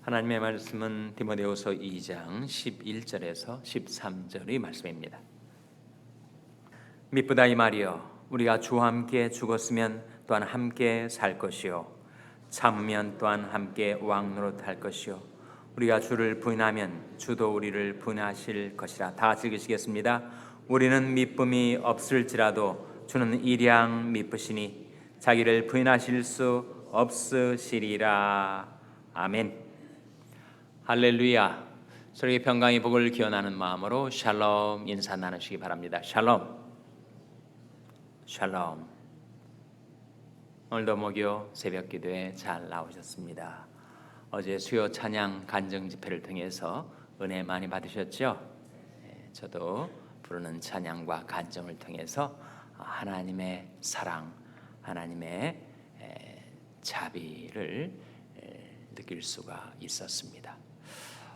하나님의 말씀은 디모데후서 2장 11절에서 13절의 말씀입니다. 미쁘다 이 말이여, 우리가 주와 함께 죽었으면 또한 함께 살 것이요, 참으면 또한 함께 왕노릇할 것이요, 우리가 주를 부인하면 주도 우리를 부인하실 것이라. 다 같이 읽으시겠습니다. 우리는 미쁨이 없을지라도 주는 일양 미쁘시니 자기를 부인하실 수 없으시리라. 아멘. 할렐루야. 서로에게 평강의 복을 기원하는 마음으로 샬롬 인사 나누시기 바랍니다. 샬롬. 샬롬. 오늘도 목요 새벽 기도에 잘 나오셨습니다. 어제 수요 찬양 간증 집회를 통해서 은혜 많이 받으셨죠? 저도 부르는 찬양과 간증을 통해서 하나님의 사랑, 하나님의 자비를 느낄 수가 있었습니다.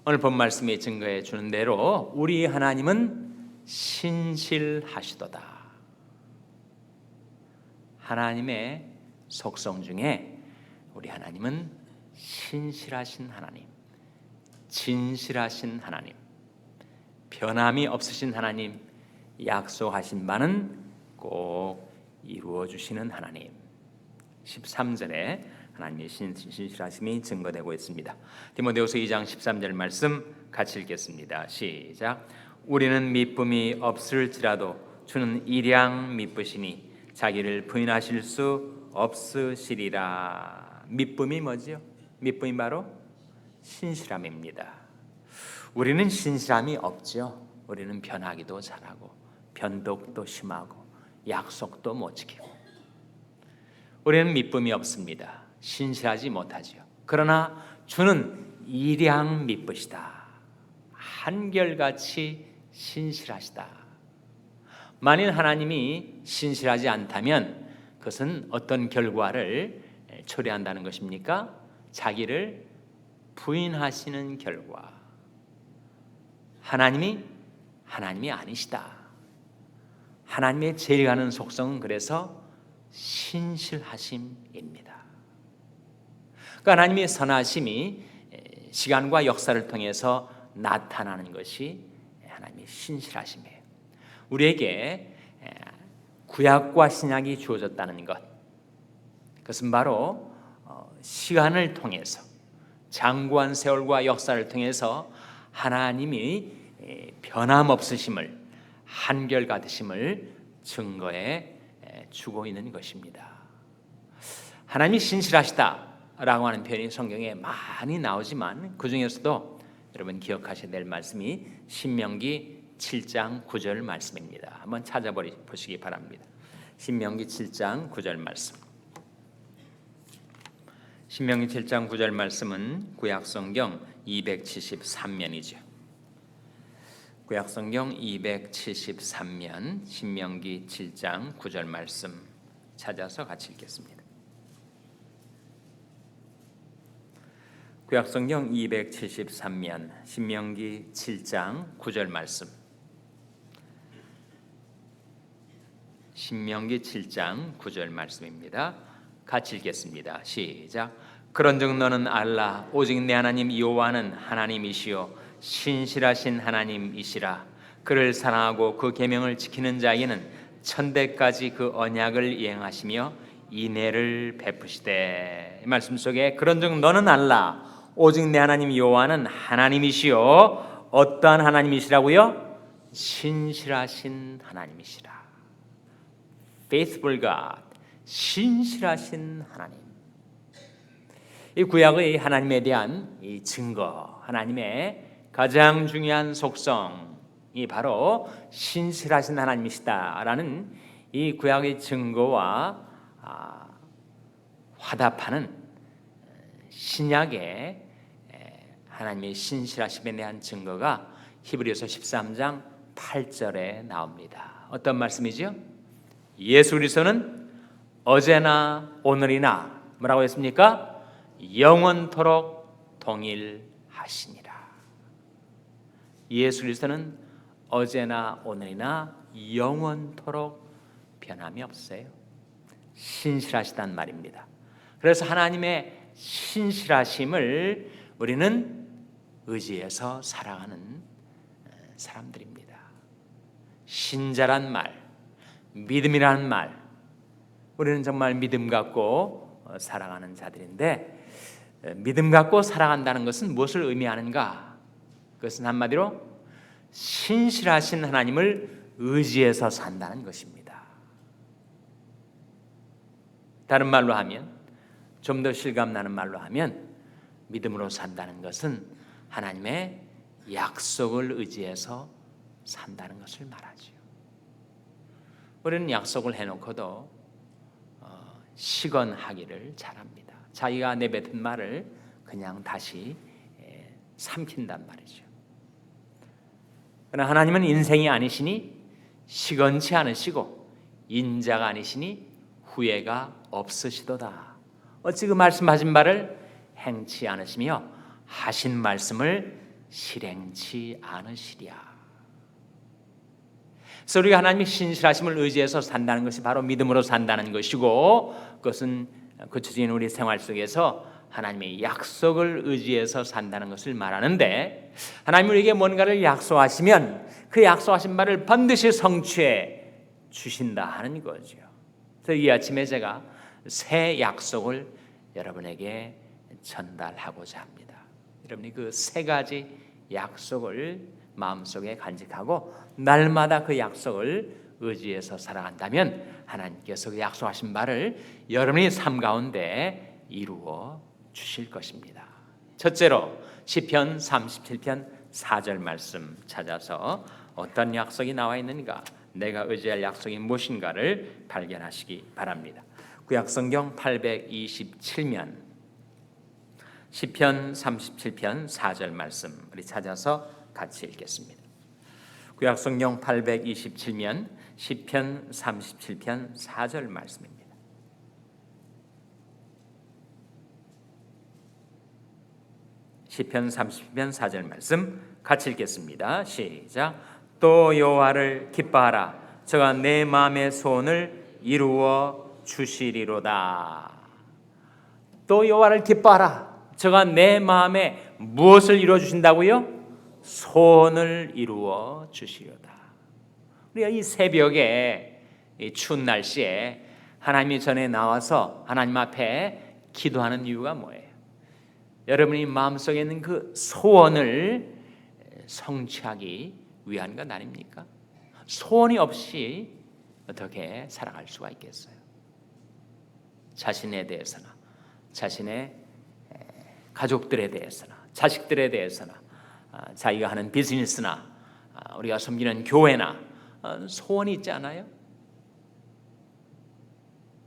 오늘 본 말씀이 증거해 주는 대로 우리 하나님은 신실하시도다. 하나님의 속성 중에 우리 하나님은 신실하신 하나님, 진실하신 하나님, 변함이 없으신 하나님, 약속하신 바는 꼭 이루어 주시는 하나님. 13절에 하나님의 신실하심이 증거되고 있습니다. 디모데후서 2장 13절 말씀 같이 읽겠습니다. 시작. 우리는 미쁨이 없을지라도 주는 일양 미쁘시니 자기를 부인하실 수 없으시리라. 미쁨이 뭐지요? 미쁨이 바로 신실함입니다. 우리는 신실함이 없죠. 우리는 변하기도 잘하고 변덕도 심하고 약속도 못 지키고 우리는 미쁨이 없습니다. 신실하지 못하죠. 그러나 주는 일양 미쁘시다. 한결같이 신실하시다. 만일 하나님이 신실하지 않다면 그것은 어떤 결과를 초래한다는 것입니까? 자기를 부인하시는 결과. 하나님이 아니시다. 하나님의 제일 가는 속성은 그래서 신실하심입니다. 그러니까 하나님의 선하심이 시간과 역사를 통해서 나타나는 것이 하나님의 신실하심이에요. 우리에게 구약과 신약이 주어졌다는 것, 그것은 바로 시간을 통해서 장구한 세월과 역사를 통해서 하나님이 변함없으심을, 한결같으심을 증거해 주고 있는 것입니다. 하나님이 신실하시다라고 하는 표현이 성경에 많이 나오지만 그 중에서도 여러분 기억하셔야 될 말씀이 신명기 7장 9절 말씀입니다. 한번 찾아보시기 바랍니다. 신명기 7장 9절 말씀. 신명기 7장 9절 말씀은 구약성경 273면이죠. 구약성경 273면 신명기 7장 9절 말씀 찾아서 같이 읽겠습니다. 구약성경 273면 신명기 7장 9절 말씀. 신명기 7장 9절 말씀입니다. 같이 읽겠습니다. 시작. 그런즉 너는 알라, 오직 내 하나님 여호와는 하나님이시요 신실하신 하나님이시라. 그를 사랑하고 그 계명을 지키는 자에게는 천대까지 그 언약을 이행하시며 인애를 베푸시되. 이 말씀 속에 그런즉 너는 알라, 오직 내 하나님 여호와는 하나님이시요 어떠한 하나님이시라고요? 신실하신 하나님이시라. Faithful God, 신실하신 하나님. 이 구약의 하나님에 대한 이 증거, 하나님의 가장 중요한 속성이 바로 신실하신 하나님이시다라는 이 구약의 증거와 화답하는 신약의 하나님의 신실하심에 대한 증거가 히브리서 13장 8절에 나옵니다. 어떤 말씀이죠? 예수 그리스도는 어제나 오늘이나 뭐라고 했습니까? 영원토록 동일하시니라. 예수 그리스도는 어제나 오늘이나 영원토록 변함이 없어요. 신실하시단 말입니다. 그래서 하나님의 신실하심을 우리는 의지해서 살아가는 사람들입니다. 신자란 말, 믿음이라는 말, 우리는 정말 믿음 갖고 살아가는 자들인데, 믿음 갖고 살아간다는 것은 무엇을 의미하는가? 그것은 한마디로 신실하신 하나님을 의지해서 산다는 것입니다. 다른 말로 하면, 좀 더 실감나는 말로 하면, 믿음으로 산다는 것은 하나님의 약속을 의지해서 산다는 것을 말하죠. 우리는 약속을 해놓고도 시건하기를 잘합니다. 자기가 내뱉은 말을 그냥 다시 삼킨단 말이죠. 그러나 하나님은 인생이 아니시니 시건치 않으시고 인자가 아니시니 후회가 없으시도다. 어찌 그 말씀하신 바를 행치 않으시며 하신 말씀을 실행치 않으시랴. 그래서 우리가 하나님의 신실하심을 의지해서 산다는 것이 바로 믿음으로 산다는 것이고, 그것은 구체적인 우리 생활 속에서 하나님의 약속을 의지해서 산다는 것을 말하는데, 하나님 우리에게 뭔가를 약속하시면 그 약속하신 바를 반드시 성취해 주신다 하는 거죠. 그래서 이 아침에 제가 새 약속을 여러분에게 전달하고자 합니다. 여러분이 그 세 가지 약속을 마음속에 간직하고 날마다 그 약속을 의지해서 살아간다면 하나님께서 그 약속하신 바를 여러분의 삶 가운데 이루어 주실 것입니다. 첫째로 시편 37편 4절 말씀 찾아서 어떤 약속이 나와 있는가, 내가 의지할 약속이 무엇인가를 발견하시기 바랍니다. 구약성경 827면 시편 37편 4절 말씀 우리 찾아서 같이 읽겠습니다. 구약성경 827면 시편 37편 4절 말씀입니다. 시편 30편 4절 말씀 같이 읽겠습니다. 시작. 또 여호와를 기뻐하라. 저가 내 마음의 소원을 이루어 주시리로다. 또 여호와를 기뻐하라. 저가 내 마음에 무엇을 이루어 주신다고요? 소원을 이루어 주시리로다. 우리가 이 새벽에 이 추운 날씨에 하나님의 전에 나와서 하나님 앞에 기도하는 이유가 뭐예요? 여러분이 마음속에 있는 그 소원을 성취하기 위한 것 아닙니까? 소원이 없이 어떻게 살아갈 수가 있겠어요? 자신에 대해서나 자신의 가족들에 대해서나 자식들에 대해서나 자기가 하는 비즈니스나 우리가 섬기는 교회나 소원이 있지 않아요?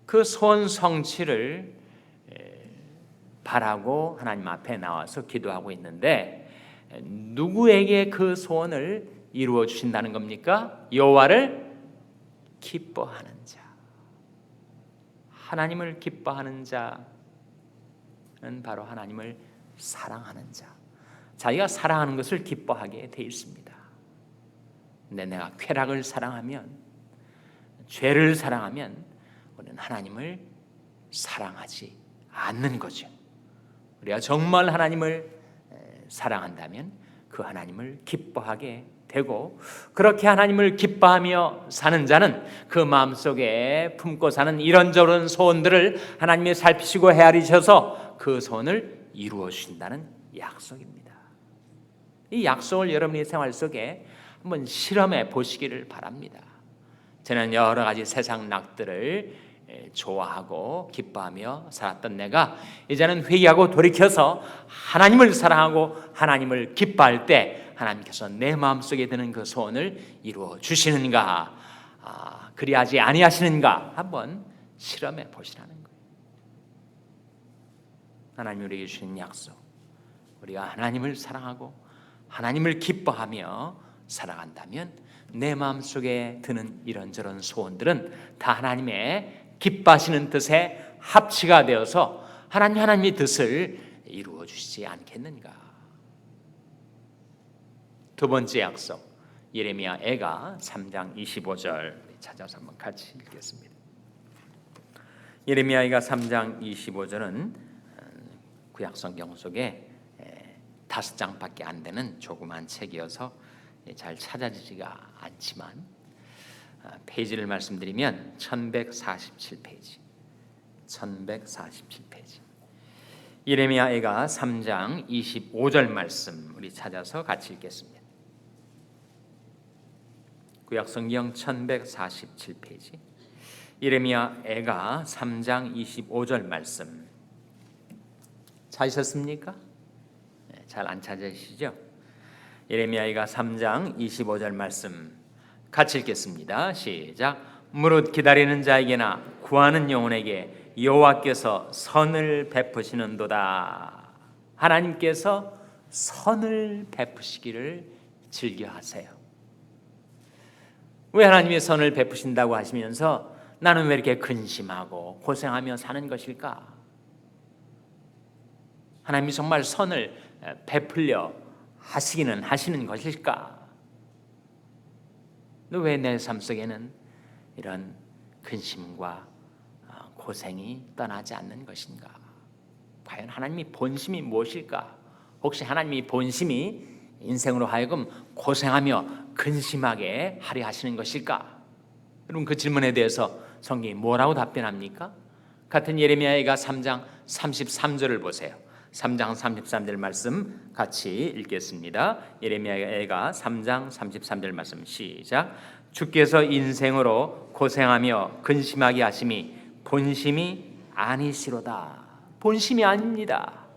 그 소원 성취를 바라고 하나님 앞에 나와서 기도하고 있는데, 누구에게 그 소원을 이루어 주신다는 겁니까? 여호와를 기뻐하는 자. 하나님을 기뻐하는 자는 바로 하나님을 사랑하는 자. 자기가 사랑하는 것을 기뻐하게 돼 있습니다. 근데 내가 쾌락을 사랑하면, 죄를 사랑하면 우리는 하나님을 사랑하지 않는 거죠. 우리가 정말 하나님을 사랑한다면 그 하나님을 기뻐하게 되고, 그렇게 하나님을 기뻐하며 사는 자는 그 마음속에 품고 사는 이런저런 소원들을 하나님이 살피시고 헤아리셔서 그 소원을 이루어 주신다는 약속입니다. 이 약속을 여러분의 생활 속에 한번 실험해 보시기를 바랍니다. 저는 여러 가지 세상 낙들을 좋아하고 기뻐하며 살았던 내가 이제는 회개하고 돌이켜서 하나님을 사랑하고 하나님을 기뻐할 때 하나님께서 내 마음속에 드는 그 소원을 이루어 주시는가, 그리하지 아니하시는가 한번 실험해 보시라는 거예요. 하나님이 우리에게 주신 약속, 우리가 하나님을 사랑하고 하나님을 기뻐하며 살아간다면 내 마음속에 드는 이런저런 소원들은 다 하나님의 기뻐하시는 뜻에 합치가 되어서 하나님의 뜻을 이루어 주시지 않겠는가. 두 번째 약속, 예레미야 애가 3장 25절 찾아서 한번 같이 읽겠습니다. 예레미야 애가 3장 25절은 구약성경 속에 5장밖에 안 되는 조그만 책이어서 잘 찾아지지가 않지만 페이지를 말씀드리면 1147페이지 1147페이지 예레미야애가 3장 25절 말씀 우리 찾아서 같이 읽겠습니다. 구약성경 1147페이지 예레미야애가 3장 25절 말씀 찾으셨습니까? 잘 안 찾으시죠? 예레미야애가 3장 25절 말씀 같이 읽겠습니다. 시작. 무릇 기다리는 자에게나 구하는 영혼에게 여호와께서 선을 베푸시는도다. 하나님께서 선을 베푸시기를 즐겨하세요. 왜 하나님이 선을 베푸신다고 하시면서 나는 왜 이렇게 근심하고 고생하며 사는 것일까? 하나님이 정말 선을 베풀려 하시기는 하시는 것일까? 왜 내 삶 속에는 이런 근심과 고생이 떠나지 않는 것인가? 과연 하나님이 본심이 무엇일까? 혹시 하나님이 본심이 인생으로 하여금 고생하며 근심하게 하려 하시는 것일까? 여러분 그 질문에 대해서 성경이 뭐라고 답변합니까? 같은 예레미야애가 3장 33절을 보세요. 3장 33절 말씀 같이 읽겠습니다. 예레미야애가 3장 33절 말씀 시작. 주께서 인생으로 고생하며 근심하게 하심이 본심이 아니시로다. 본심이 아닙니다.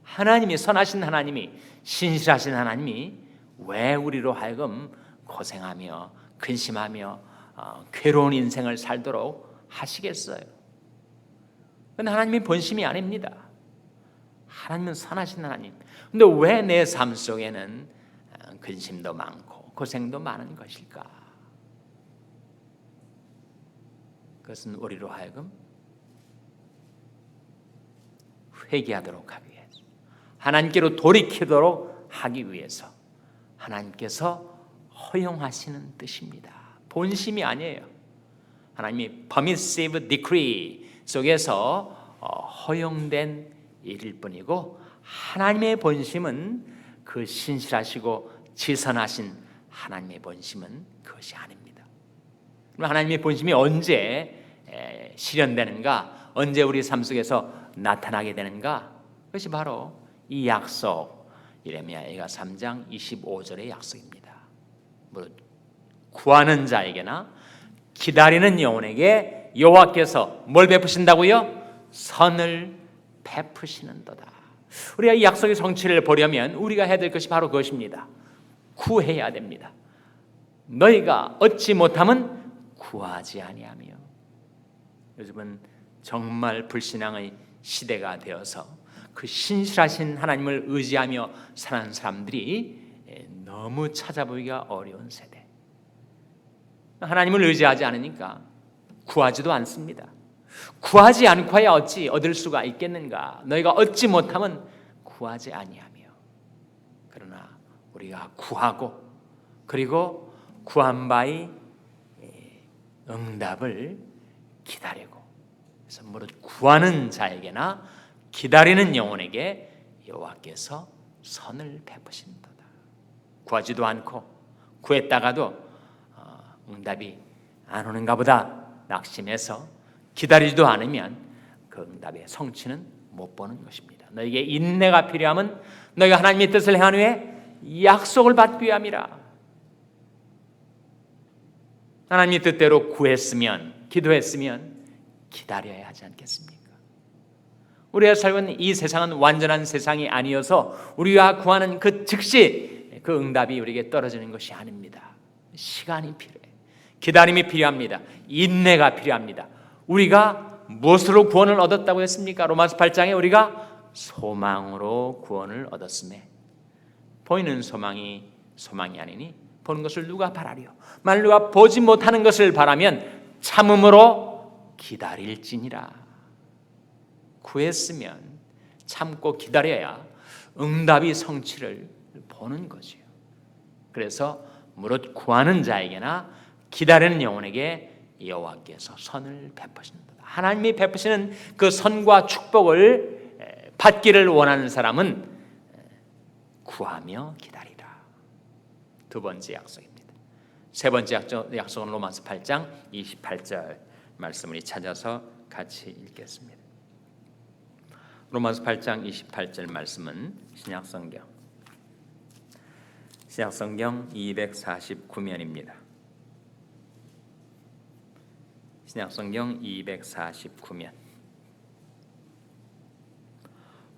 하나님이 선하신 하나님이 신실하신 하나님이 왜 우리로 하여금 고생하며 근심하며 괴로운 인생을 살도록 하시겠어요? 그런데 하나님이 본심이 아닙니다. 하나님은 선하신 하나님. 근데 왜 내 삶 속에는 근심도 많고 고생도 많은 것일까? 그것은 우리로 하여금 회개하도록 하기 위해서, 하나님께로 돌이키도록 하기 위해서 하나님께서 허용하시는 뜻입니다. 본심이 아니에요. 하나님이 permissive decree 속에서 허용된 일일 뿐이고, 하나님의 본심은 그 신실하시고 지선하신 하나님의 본심은 그것이 아닙니다. 그럼 하나님의 본심이 언제 실현되는가? 언제 우리 삶 속에서 나타나게 되는가? 그것이 바로 이 약속, 예레미야애가 3장 25절의 약속입니다. 구하는 자에게나 기다리는 영혼에게 여호와께서 뭘 베푸신다고요? 선을 베푸시는도다. 우리가 이 약속의 성취를 보려면 우리가 해야 될 것이 바로 그것입니다. 구해야 됩니다. 너희가 얻지 못하면 구하지 아니하며. 요즘은 정말 불신앙의 시대가 되어서 그 신실하신 하나님을 의지하며 사는 사람들이 너무 찾아보기가 어려운 세대. 하나님을 의지하지 않으니까 구하지도 않습니다. 구하지 않고야 어찌 얻을 수가 있겠는가? 너희가 얻지 못하면 구하지 아니하며. 그러나 우리가 구하고 그리고 구한 바의 응답을 기다리고, 그래서 무릇 구하는 자에게나 기다리는 영혼에게 여호와께서 선을 베푸신도다. 구하지도 않고 구했다가도 응답이 안 오는가 보다 낙심해서 기다리지도 않으면 그 응답의 성취는 못 보는 것입니다. 너에게 인내가 필요하면 너희가 하나님의 뜻을 행한 후에 약속을 받기 위함이라. 하나님의 뜻대로 구했으면, 기도했으면 기다려야 하지 않겠습니까? 우리가 살고 이 세상은 완전한 세상이 아니어서 우리가 구하는 그 즉시 그 응답이 우리에게 떨어지는 것이 아닙니다. 시간이 필요해. 기다림이 필요합니다. 인내가 필요합니다. 우리가 무엇으로 구원을 얻었다고 했습니까? 로마서 8장에 우리가 소망으로 구원을 얻었음에, 보이는 소망이 아니니 보는 것을 누가 바라리요? 만일 누가 보지 못하는 것을 바라면 참음으로 기다릴지니라. 구했으면 참고 기다려야 응답이 성취를 보는 거지요. 그래서 무릇 구하는 자에게나 기다리는 영혼에게 여호와께서 선을 베푸신다. 하나님이 베푸시는 그 선과 축복을 받기를 원하는 사람은 구하며 기다리라. 두 번째 약속입니다. 세 번째 약속은 로마서 8장 28절 말씀을 찾아서 같이 읽겠습니다. 로마서 8장 28절 말씀은 신약성경 249면입니다. 신약성경 249면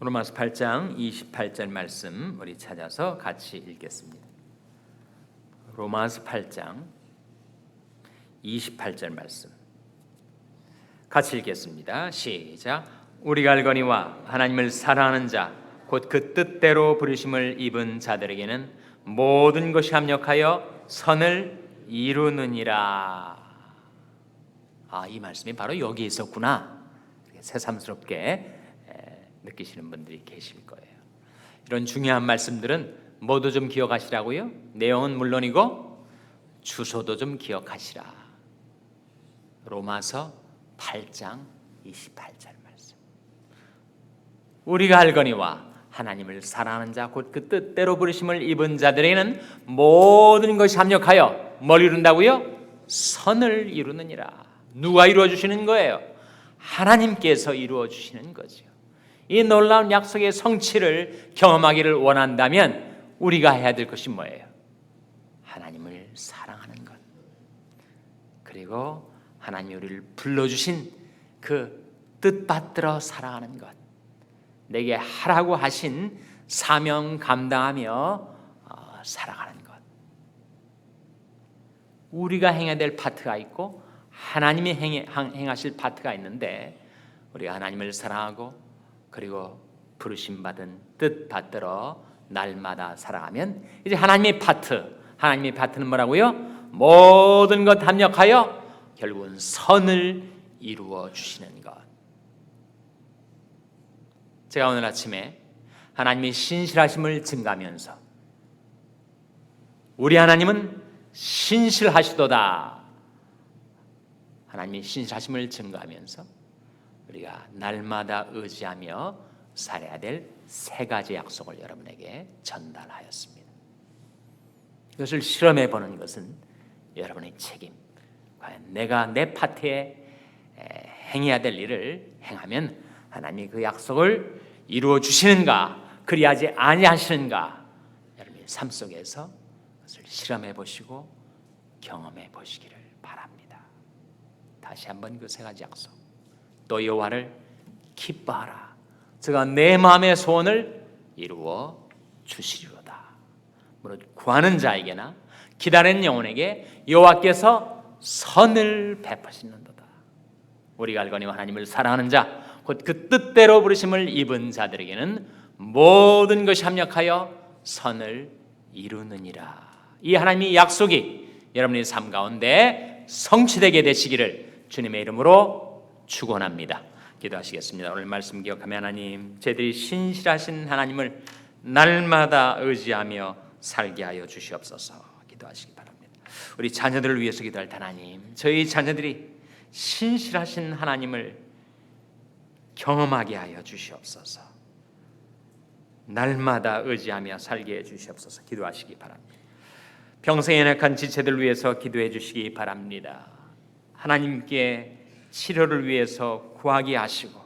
로마서 8장 28절 말씀 우리 찾아서 같이 읽겠습니다. 로마서 8장 28절 말씀 같이 읽겠습니다. 시작. 우리가 알거니와 하나님을 사랑하는 자 곧 그 뜻대로 부르심을 입은 자들에게는 모든 것이 합력하여 선을 이루느니라. 이 말씀이 바로 여기 있었구나. 새삼스럽게 느끼시는 분들이 계실 거예요. 이런 중요한 말씀들은 모두 좀 기억하시라고요. 내용은 물론이고 주소도 좀 기억하시라. 로마서 8장 28절 말씀. 우리가 알거니와 하나님을 사랑하는 자 곧 그 뜻대로 부르심을 입은 자들에게는 모든 것이 합력하여 뭘 이룬다고요? 선을 이루느니라. 누가 이루어 주시는 거예요? 하나님께서 이루어 주시는 거죠. 이 놀라운 약속의 성취를 경험하기를 원한다면 우리가 해야 될 것이 뭐예요? 하나님을 사랑하는 것, 그리고 하나님이 우리를 불러주신 그 뜻받들어 사랑하는 것, 내게 하라고 하신 사명 감당하며 살아가는 것. 우리가 행해야 될 파트가 있고 하나님이 행하실 파트가 있는데, 우리가 하나님을 사랑하고 그리고 부르심받은 뜻 받들어 날마다 살아가면 이제 하나님의 파트는 뭐라고요? 모든 것 합력하여 결국은 선을 이루어 주시는 것. 제가 오늘 아침에 하나님의 신실하심을 증가하면서 우리 하나님은 신실하시도다, 하나님의 신실하심을 증가하면서 우리가 날마다 의지하며 살아야 될 세 가지 약속을 여러분에게 전달하였습니다. 이것을 실험해 보는 것은 여러분의 책임. 과연 내가 내 파트에 행해야 될 일을 행하면 하나님이 그 약속을 이루어 주시는가, 그리하지 아니하시는가, 여러분의 삶 속에서 그것을 실험해 보시고 경험해 보시기를 바랍니다. 다시 한번 그 세 가지 약속. 또 여호와를 기뻐하라. 제가 내 마음의 소원을 이루어 주시리로다. 무릇 구하는 자에게나 기다리는 영혼에게 여호와께서 선을 베푸시는도다. 우리가 알거니와 하나님을 사랑하는 자 곧 그 뜻대로 부르심을 입은 자들에게는 모든 것이 합력하여 선을 이루느니라. 이 하나님의 약속이 여러분의 삶 가운데 성취되게 되시기를 주님의 이름으로 축원합니다. 기도하시겠습니다. 오늘 말씀 기억하며 하나님, 저희들이 신실하신 하나님을 날마다 의지하며 살게 하여 주시옵소서. 기도하시기 바랍니다. 우리 자녀들을 위해서 기도할 하나님, 저희 자녀들이 신실하신 하나님을 경험하게 하여 주시옵소서. 날마다 의지하며 살게 해 주시옵소서. 기도하시기 바랍니다. 평생 연약한 지체들 위해서 기도해 주시기 바랍니다. 하나님께 치료를 위해서 구하게 하시고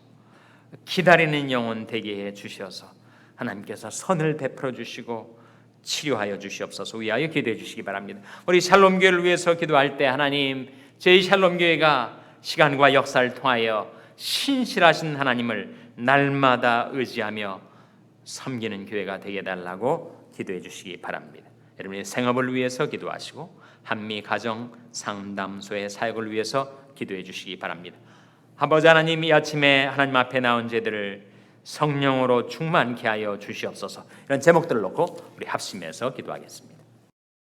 기다리는 영혼 되게 해 주셔서 하나님께서 선을 베풀어 주시고 치료하여 주시옵소서. 위하여 기도해 주시기 바랍니다. 우리 샬롬교회를 위해서 기도할 때 하나님, 저희 샬롬교회가 시간과 역사를 통하여 신실하신 하나님을 날마다 의지하며 섬기는 교회가 되게 해달라고 기도해 주시기 바랍니다. 여러분의 생업을 위해서 기도하시고 한미 가정 상담소의 사역을 위해서 기도해 주시기 바랍니다. 아버지 하나님, 이 아침에 하나님 앞에 나온 제들을 성령으로 충만케 하여 주시옵소서. 이런 제목들을 놓고 우리 합심해서 기도하겠습니다.